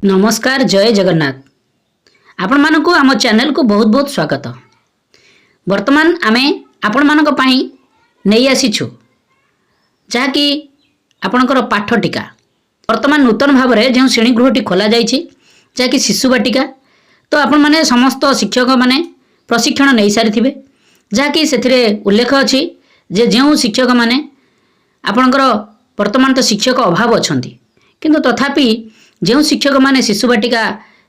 नमस्कार जय जगन्नाथ आपण मानक आम चैनल को बहुत बहुत स्वागत। वर्तमान आमे आपण मानक पई नहीं आसीछु जहाँकि आपणकर पाठ टीका वर्तमान नूतन भाव में जो श्रेणीगृहटी खोल जाइए जहाँकि शिशु बाटिका तो आपण माने समस्त शिक्षक माने प्रशिक्षण नहीं सारी जहाँकि से उल्लेख अच्छी जे जो शिक्षक माने आपणकर वर्तमान तो शिक्षक अभाव अच्छा किंतु तथापि जो शिक्षक माने शिशु बाटिका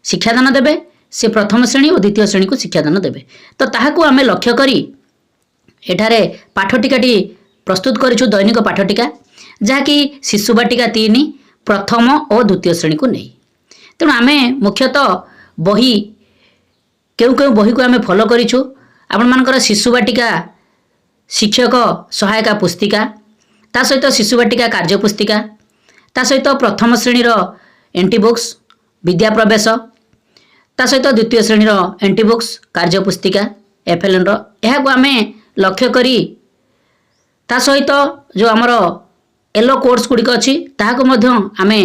शिक्षादान देवे से प्रथम श्रेणी और द्वितीय श्रेणी को शिक्षादान देवे तो ताहाकू आमे लक्ष्य करी एठारे पाठटिकाटी प्रस्तुत करिछु दैनिक पाठटिका जहाँकि शिशु बाटिका 3 प्रथम और द्वितीय श्रेणी को नहीं। तेणु आमे मुख्यतः बही केउ केउ बही को आमे फॉलो करिछु आपण मानकर शिशु बाटिका शिक्षक सहायता पुस्तिका ता सहित शिशु बाटिका कार्य पुस्तिका ता सहित प्रथम श्रेणी एंटी बुक्स विद्या प्रवेश ता सहित द्वितीय श्रेणी एंटी बुक्स कार्य पुस्तिका एफएलएन को आमे लक्ष्य करी ता सहित जो आमर येलो कोर्स गुड़िक अच्छी ताहाको मध्य आमे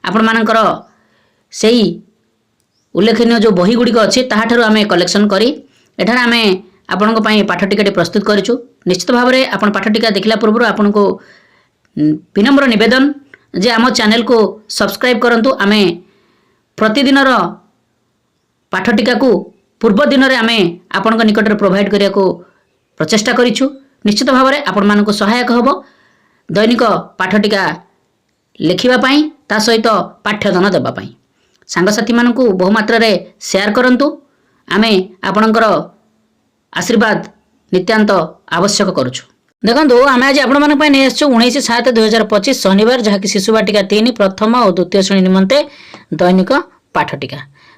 आपण मानकर सेही उल्लेखनीय जो बही गुड़िक अच्छी ताहाठारु आमे कलेक्शन करी एठार आमे आपनको पई पाठटिकाटी प्रस्तुत करिछु। निश्चित भाव में आपण पाठटिका देखला पूर्व आपनको विनम्र निवेदन जे आम चैनल को सब्सक्राइब करंतु आमे प्रतिदिन पाठटिका को पूर्व दिन में आमे आपण निकट में प्रोवाइड करिया को प्रचेष्टा करिछु। निश्चित भाव में आपण मानको सहायक हबो दैनिक पाठटिका लिखिबा पई ता सहित पाठ्यदान देबा पई सांगसाथी मानकू बहुमात्रा रे शेयर करंतु आमे आपणकर आशीर्वाद नित्यांत आवश्यक करुछु। देखो आम आज आपण मानक नहीं आसु 19/7/2025 शनिवार जहाँकि शिशु बाटिका 3 प्रथम और द्वितीय श्रेणी निमंते दैनिक पाठटिका।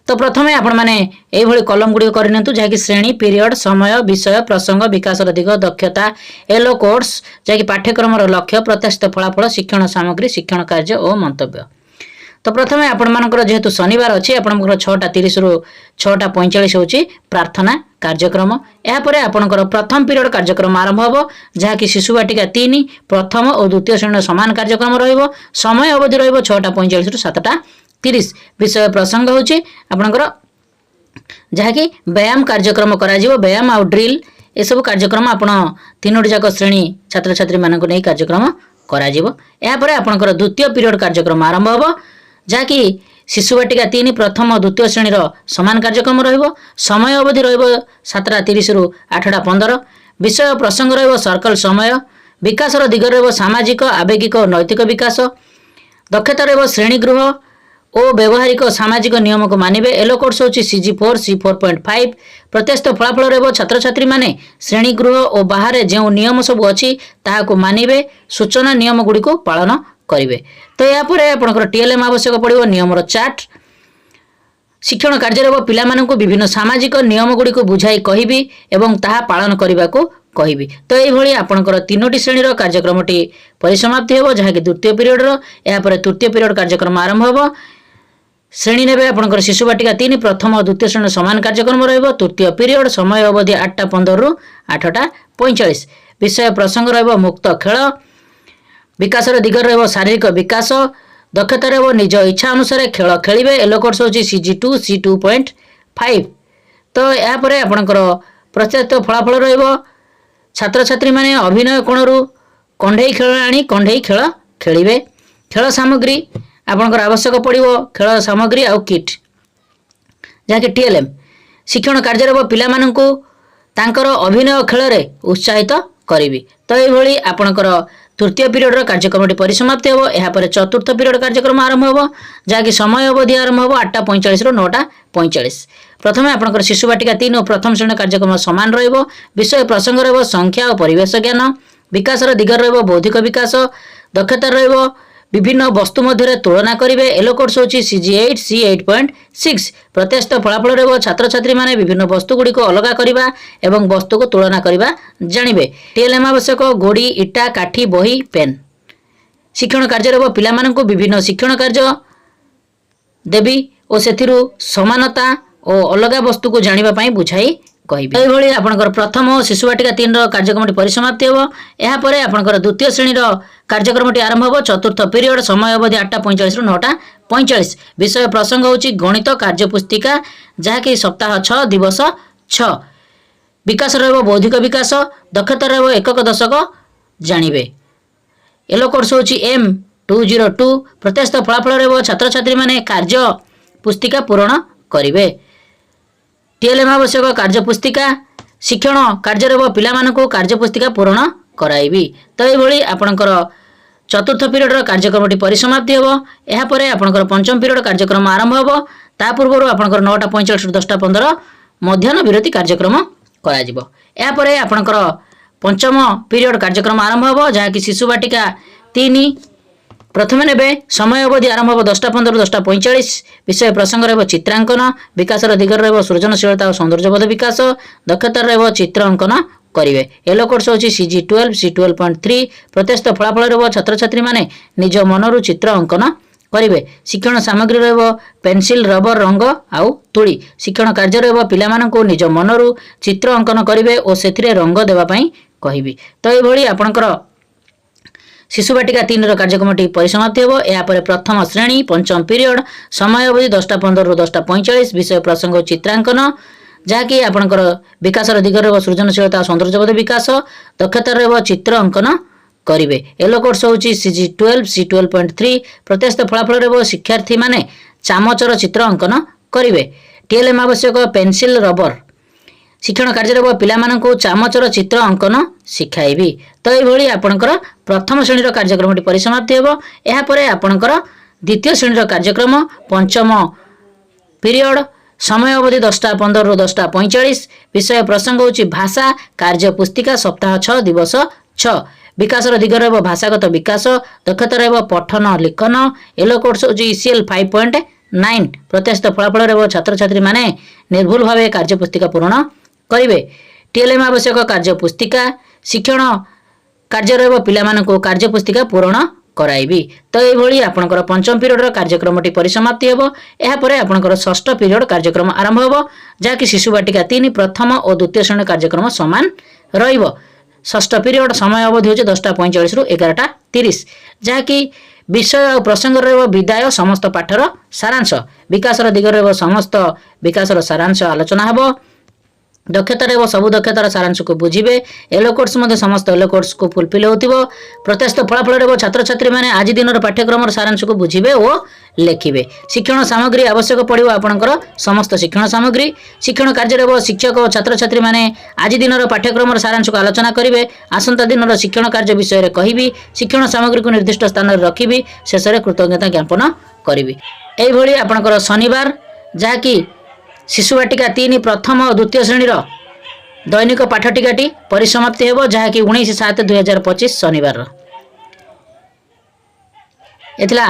तो प्रथमे आपण माने एई भली कलम गुडी करनियंतु जहाँकि श्रेणी पीरियड समय विषय प्रसंग विकास दिग दक्षता एलो कोर्स जहाँकि पाठ्यक्रम लक्ष्य प्रत्याशित फलाफल शिक्षण सामग्री शिक्षण कार्य और मंतव्य। तो प्रथमे आपण मानकर जेहेतु शनिवार अच्छी आपंकर 6:30 रु 6:45 होची प्रार्थना कार्यक्रम यापर आपंकर प्रथम पीरियड कार्यक्रम आरंभ हो जहाँकि शिशु बाटिका 3 प्रथम और द्वितीय श्रेणी सामान कार्यक्रम रहिबो समय अवधि रहिबो 6:45 रु 7:30 विषय प्रसंग होची आपंकर जहाँकि व्यायाम कार्यक्रम करा जिवो व्यायाम आ ड्रिल ए सब कार्यक्रम आपण तीनोटी जाक श्रेणी छात्र छात्री मानक नै कार्यक्रम करा जिवो यापर आपंकर द्वितीय पीरियड कार्यक्रम आरंभ हो जहाँकि शिशु बाटिका 3 प्रथम और द्वितीय श्रेणी सामान कार्यक्रम रहिबो समय अवधि रहिबो 7:30 रु 8:15 विषय प्रसंग रहिबो सर्कल समय विकास दिग रहिबो सामाजिक आवेगिक और नैतिक विकास दक्षता रहिबो श्रेणी गृह और व्यवहारिक सामाजिक नियम को मानिबे एलो कोर्स होची CG4 C4.5 प्रत्याशित फलाफल रहिबो छात्र छात्री माने श्रेणी गृह और बाहर जो नियम सब अछि ताहाको मानिबे सूचना नियम गुडी को पालन करिवे। तो या परे आपनकर टीएलएम आवश्यक पड़िबो नियमर चार्ट शिक्षण कार्य पिला मानकु विभिन्न सामाजिक नियम गुडी को बुझाई कहिबी एवं ताहा पालन करबा को कहिबी। तो एई भली आपनकर तीनोटी श्रेणीर कार्यक्रमटी परिसमाप्ति हेबो जहाँकि द्वितीय पीरियड या परे तृतीय पीरियड कार्यक्रम आरंभ हेबो श्रेणी नेबे आपनकर शिशु बाटिका 3 प्रथम और द्वितीय श्रेणी समान कार्यक्रम रहिबो तृतीय पीरियड समय अवधि 8:15 रु 8:45 विषय प्रसंग रहिबो मुक्त खेल विकास दिग रहिबो शारीरिक विकास दक्षता रहिबो निज इच्छा अनुसार खेल खेलिबे एलो कोर्स होची CG2 C2.5। तो या परे आपनकर प्रत्याशित फलाफल रहिबो छात्र छात्री माने अभिनय कोणरू कंढई खेल आनी कंढई खेल खेलिबे खेल सामग्री आपनकर आवश्यक पड़िबो खेल सामग्री आ किट जहाँकि टीएलएम शिक्षण कार्य पिला मानकू तांकर अभिनय खेल रे उत्साहित करिबी। तो एई भली आपनकर तृतीय पीरियड कार्यक्रमटी परिसमाप्ति हेबो यापर चतुर्थ पीरियड कार्यक्रम आरंभ हेबो जहाँकि समय अवधि आरंभ हेबो 8:45 रु 9:45 प्रथमे आपनकर शिशु बाटिका 3 और प्रथम श्रेणी कार्यक्रम समान रहिबो विषय प्रसंग रहिबो संख्या और परिवेश ज्ञान विकास दिग रहिबो बौद्धिक विकास दक्षता रहिबो विभिन्न वस्तु मध्य तुलना करेंगे एलो कोर्स होची CG8 C8.6 प्रत्याशित फलाफल रहिबो छात्र छात्री माने विभिन्न वस्तु गुडी को अलग करबा एवं वस्तु को तुलना करबा जानिबे टीएलएम आवश्यक गोड़ी इटा काठी बही पेन शिक्षण कार्य रहिबो पिला मानकू विभिन्न शिक्षण कार्य देबी और सेथिरु समानता और अलग वस्तु को जानिबा पई बुझाई କହିବି। ଏଇଭଳି ଆପଣଙ୍କର ପ୍ରଥମ ଶିଶୁ ବାଟିକା 3ର କାର୍ଯ୍ୟକ୍ରମଟି ପରିସମାପ୍ତି ହେବ। ଏହାପରେ ଆପଣଙ୍କର ଦ୍ୱିତୀୟ ଶ୍ରେଣୀର କାର୍ଯ୍ୟକ୍ରମଟି ଆରମ୍ଭ ହେବ। ଚତୁର୍ଥ ପିରିୟଡ଼, ସମୟ ଅବଧି 8:45ରୁ 9:45। ବିଷୟ ପ୍ରସଙ୍ଗ ହେଉଛି ଗଣିତ କାର୍ଯ୍ୟପୁସ୍ତିକା, ଯାହାକି ସପ୍ତାହ 6 ଦିବସ 6। ବିକାଶ ରହିବ ବୌଦ୍ଧିକ ବିକାଶ, ଦକ୍ଷତା ରହିବ ଏକକ ଦଶକ ଜାଣିବେ। ୟେଲୋ କୋର୍ସ ହେଉଛି M202। ପ୍ରତ୍ୟାଶିତ ଫଳାଫଳ ରହିବ ଛାତ୍ରଛାତ୍ରୀମାନେ କାର୍ଯ୍ୟ ପୁସ୍ତିକା ପୂରଣ କରିବେ। TLM ଆବଶ୍ୟକ କାର୍ଯ୍ୟପୁସ୍ତିକା, ଶିକ୍ଷଣ କାର୍ଯ୍ୟ ରହିବ ପିଲାମାନଙ୍କୁ କାର୍ଯ୍ୟପୁସ୍ତିକା ପୂରଣ କରାଇବି। ତ ଏଇଭଳି ଆପଣଙ୍କର ଚତୁର୍ଥ ପିରିୟଡ଼ର କାର୍ଯ୍ୟକ୍ରମଟି ପରିସମାପ୍ତି ହେବ। ଏହାପରେ ଆପଣଙ୍କର ପଞ୍ଚମ ପିରିୟଡ଼ କାର୍ଯ୍ୟକ୍ରମ ଆରମ୍ଭ ହେବ। ତା ପୂର୍ବରୁ ଆପଣଙ୍କର 9:45ରୁ 10:15 ମଧ୍ୟାହ୍ନ ବିରତି କାର୍ଯ୍ୟକ୍ରମ କରାଯିବ। ଏହାପରେ ଆପଣଙ୍କର ପଞ୍ଚମ ପିରିୟଡ଼ କାର୍ଯ୍ୟକ୍ରମ ଆରମ୍ଭ ହେବ, ଯାହାକି ଶିଶୁ ବାଟିକା 3। ପ୍ରଥମେ ନେବେ, ସମୟ ଅବଧି ଆରମ୍ଭ ହେବ 10:15ରୁ 10:45। ବିଷୟ ପ୍ରସଙ୍ଗ ରହିବ ଚିତ୍ରାଙ୍କନ, ବିକାଶର ଦିଗରେ ରହିବ ସୃଜନଶୀଳତା ଓ ସୌନ୍ଦର୍ଯ୍ୟବୋଧ ବିକାଶ, ଦକ୍ଷତାର ରହିବ ଚିତ୍ର ଅଙ୍କନ କରିବେ। ୟେଲୋ କୋର୍ସ ହେଉଛି CG12 C12.3। ପ୍ରତ୍ୟାଶିତ ଫଳାଫଳ ରହିବ ଛାତ୍ରଛାତ୍ରୀମାନେ ନିଜ ମନରୁ ଚିତ୍ର ଅଙ୍କନ କରିବେ। ଶିକ୍ଷଣ ସାମଗ୍ରୀ ରହିବ ପେନସିଲ, ରବର, ରଙ୍ଗ ଆଉ ତୁଳି। ଶିକ୍ଷଣ କାର୍ଯ୍ୟ ରହିବ ପିଲାମାନଙ୍କୁ ନିଜ ମନରୁ ଚିତ୍ର ଅଙ୍କନ କରିବେ ଓ ସେଥିରେ ରଙ୍ଗ ଦେବା ପାଇଁ କହିବି। ତ ଏଇଭଳି ଆପଣଙ୍କର ଶିଶୁ ବାଟିକା 3ର କାର୍ଯ୍ୟକ୍ରମଟି ପରିସମାପ୍ତି ହେବ। ଏହାପରେ ପ୍ରଥମ ଶ୍ରେଣୀ ପଞ୍ଚମ ପିରିୟଡ଼, ସମୟ ଅବଧି 10:15ରୁ 10:45। ବିଷୟ ପ୍ରସଙ୍ଗ ଚିତ୍ରାଙ୍କନ, ଯାହାକି ଆପଣଙ୍କର ବିକାଶର ଦିଗରେ ରହିବ ସୃଜନଶୀଳତା ଓ ସୌନ୍ଦର୍ଯ୍ୟବୋଧ ବିକାଶ, ଦକ୍ଷତାର ରହିବ ଚିତ୍ର ଅଙ୍କନ କରିବେ। ୟେଲୋ କୋର୍ସ ହେଉଛି CG12 C12.3। ପ୍ରତ୍ୟାଶିତ ଫଳାଫଳ ରହିବ ଶିକ୍ଷାର୍ଥୀମାନେ ଚାମଚର ଚିତ୍ର ଅଙ୍କନ କରିବେ। TLM ଆବଶ୍ୟକ ପେନସିଲ, ରବର। ଶିକ୍ଷଣ କାର୍ଯ୍ୟ ରହିବ ପିଲାମାନଙ୍କୁ ଚାମଚର ଚିତ୍ର ଅଙ୍କନ ଶିଖାଇବି। ତ ଏଇଭଳି ଆପଣଙ୍କର ପ୍ରଥମ ଶ୍ରେଣୀର କାର୍ଯ୍ୟକ୍ରମଟି ପରିସମାପ୍ତି ହେବ। ଏହାପରେ ଆପଣଙ୍କର ଦ୍ୱିତୀୟ ଶ୍ରେଣୀର କାର୍ଯ୍ୟକ୍ରମ ପଞ୍ଚମ ପିରିୟଡ଼, ସମୟ ଅବଧି 10:15ରୁ 10:45। ବିଷୟ ପ୍ରସଙ୍ଗ ହେଉଛି ଭାଷା କାର୍ଯ୍ୟପୁସ୍ତିକା, ସପ୍ତାହ 6 ଦିବସ 6। ବିକାଶର ଦିଗ ରହିବ ଭାଷାଗତ ବିକାଶ, ଦକ୍ଷତା ରହିବ ପଠନ ଲିଖନ। ୟେଲୋ କୋର୍ସ ହେଉଛି ECL 5.9। ପ୍ରତ୍ୟାଶିତ ଫଳାଫଳ ରହିବ ଛାତ୍ରଛାତ୍ରୀମାନେ ନିର୍ଭୁଲ ଭାବେ କାର୍ଯ୍ୟପୁସ୍ତିକା ପୂରଣ କରିବେ। TLM ଆବଶ୍ୟକ କାର୍ଯ୍ୟପୁସ୍ତିକା, ଶିକ୍ଷଣ କାର୍ଯ୍ୟ ରହିବ ପିଲାମାନଙ୍କୁ କାର୍ଯ୍ୟପୁସ୍ତିକା ପୂରଣ କରାଇବି। ତ ଏଇଭଳି ଆପଣଙ୍କର ପଞ୍ଚମ ପିରିୟଡ଼ର କାର୍ଯ୍ୟକ୍ରମଟି ପରିସମାପ୍ତି ହେବ। ଏହାପରେ ଆପଣଙ୍କର ଷଷ୍ଠ ପିରିୟଡ଼ କାର୍ଯ୍ୟକ୍ରମ ଆରମ୍ଭ ହେବ, ଯାହାକି ଶିଶୁ ବାଟିକା 3 ପ୍ରଥମ ଓ ଦ୍ୱିତୀୟ ଶ୍ରେଣୀ କାର୍ଯ୍ୟକ୍ରମ ସମାନ ରହିବ। ଷଷ୍ଠ ପିରିୟଡ଼, ସମୟ ଅବଧି ହେଉଛି 10:45ରୁ 11:30। ଯାହାକି ବିଷୟ ଆଉ ପ୍ରସଙ୍ଗ ରହିବ ବିଦାୟ, ସମସ୍ତ ପାଠର ସାରାଂଶ। ବିକାଶର ଦିଗରେ ରହିବ ସମସ୍ତ ବିକାଶର ସାରାଂଶ ଆଲୋଚନା ହେବ। ଦକ୍ଷତା ରହିବ ସବୁ ଦକ୍ଷତାର ସାରାଂଶକୁ ବୁଝିବେ। ୟେଲୋ କୋର୍ସ ମଧ୍ୟ ସମସ୍ତ ୟେଲୋ କୋର୍ସକୁ ଫୁଲଫିଲ୍ ହେଉଥିବ। ପ୍ରତ୍ୟାଶିତ ଫଳାଫଳ ରହିବ ଛାତ୍ରଛାତ୍ରୀମାନେ ଆଜି ଦିନର ପାଠ୍ୟକ୍ରମର ସାରାଂଶକୁ ବୁଝିବେ ଓ ଲେଖିବେ। ଶିକ୍ଷଣ ସାମଗ୍ରୀ ଆବଶ୍ୟକ ପଡ଼ିବ ଆପଣଙ୍କର ସମସ୍ତ ଶିକ୍ଷଣ ସାମଗ୍ରୀ। ଶିକ୍ଷଣ କାର୍ଯ୍ୟ ରହିବ ଶିକ୍ଷକ ଓ ଛାତ୍ରଛାତ୍ରୀମାନେ ଆଜି ଦିନର ପାଠ୍ୟକ୍ରମର ସାରାଂଶକୁ ଆଲୋଚନା କରିବେ। ଆସନ୍ତା ଦିନର ଶିକ୍ଷଣ କାର୍ଯ୍ୟ ବିଷୟରେ କହିବି। ଶିକ୍ଷଣ ସାମଗ୍ରୀକୁ ନିର୍ଦ୍ଦିଷ୍ଟ ସ୍ଥାନରେ ରଖିବି। ଶେଷରେ କୃତଜ୍ଞତା ଜ୍ଞାପନ କରିବି। ଏଇଭଳି ଆପଣଙ୍କର ଶନିବାର, ଯାହାକି ଶିଶୁ ବାଟିକା 3 ପ୍ରଥମ ଓ ଦ୍ୱିତୀୟ ଶ୍ରେଣୀର ଦୈନିକ ପାଠ ଟିକାଟି ପରିସମାପ୍ତି ହେବ, ଯାହାକି 19/7/2025 ଶନିବାର। ଏଥିଲା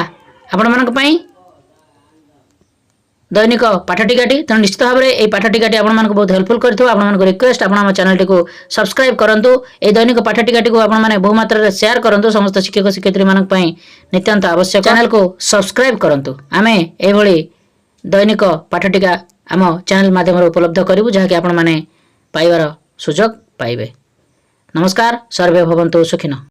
ଆପଣମାନଙ୍କ ପାଇଁ ଦୈନିକ ପାଠ ଟିକାଟି। ତେଣୁ ନିଶ୍ଚିତ ଭାବରେ ଏହି ପାଠ ଟିକାଟି ଆପଣମାନଙ୍କୁ ବହୁତ ହେଲ୍ପଫୁଲ୍ କରିଥିବ। ଆପଣମାନଙ୍କୁ ରିକ୍ୱେଷ୍ଟ, ଆପଣ ଆମ ଚ୍ୟାନେଲଟିକୁ ସବସ୍କ୍ରାଇବ୍ କରନ୍ତୁ। ଏହି ଦୈନିକ ପାଠ ଟିକାଟିକୁ ଆପଣମାନେ ବହୁ ମାତ୍ରାରେ ସେୟାର କରନ୍ତୁ। ସମସ୍ତ ଶିକ୍ଷକ ଶିକ୍ଷୟିତ୍ରୀମାନଙ୍କ ପାଇଁ ନିତ୍ୟାନ୍ତ ଆବଶ୍ୟକ। ଚ୍ୟାନେଲକୁ ସବସ୍କ୍ରାଇବ୍ କରନ୍ତୁ। ଆମେ ଏଭଳି ଦୈନିକ ପାଠ ଟିକା ଆମ ଚ୍ୟାନେଲ ମାଧ୍ୟମରେ ଉପଲବ୍ଧ କରିବୁ, ଯାହାକି ଆପଣମାନେ ପାଇବାର ସୁଯୋଗ ପାଇବେ। ନମସ୍କାର, ସର୍ବେ ଭବନ୍ତୁ ସୁଖିନଃ।